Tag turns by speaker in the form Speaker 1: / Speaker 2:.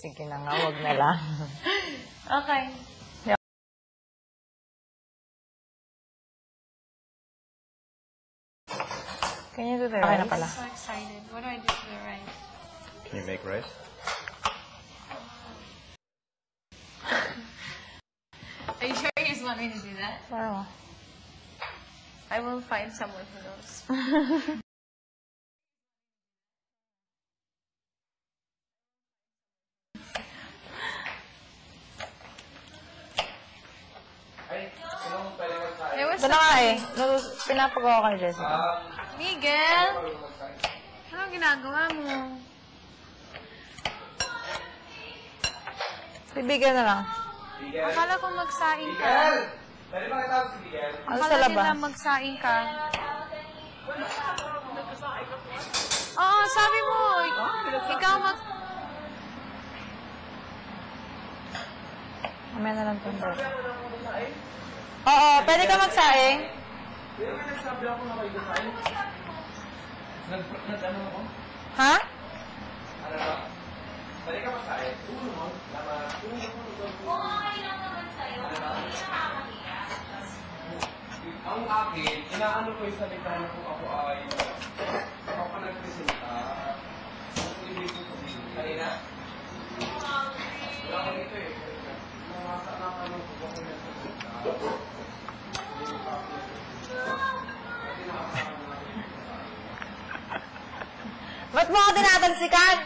Speaker 1: Sige na nga, wag na lang.
Speaker 2: Okay.
Speaker 1: Can you do the rice? Okay na pala.
Speaker 2: I'm so excited. What do I do to the rice?
Speaker 3: Can you make rice?
Speaker 2: Are you sure you just want me to do that?
Speaker 1: Wow.
Speaker 2: I will find someone who knows.
Speaker 1: Ito na nga eh. Pinapagawa ka ni Jessica.
Speaker 2: Miguel! Ano ginagawa mo?
Speaker 1: Bibigyan na lang.
Speaker 2: Akala ko magsaing ka.
Speaker 1: Ano sa
Speaker 2: Akala
Speaker 1: laba?
Speaker 2: nila magsaing ka. Oo, sabi mo. Ikaw mag...
Speaker 1: Mamaya na lang itong dog. Oo, pwede ka magsaing. Ha?
Speaker 3: Pwede ka magsaing? Ang akin, inaano ko yung salita na kung ako ay nagpresenta. Hindi ko sabihin. Kanina? Wala ko dito eh. Nasa nakanong ko ako nagpresenta.
Speaker 1: Ba't mo ako tinatalsikan?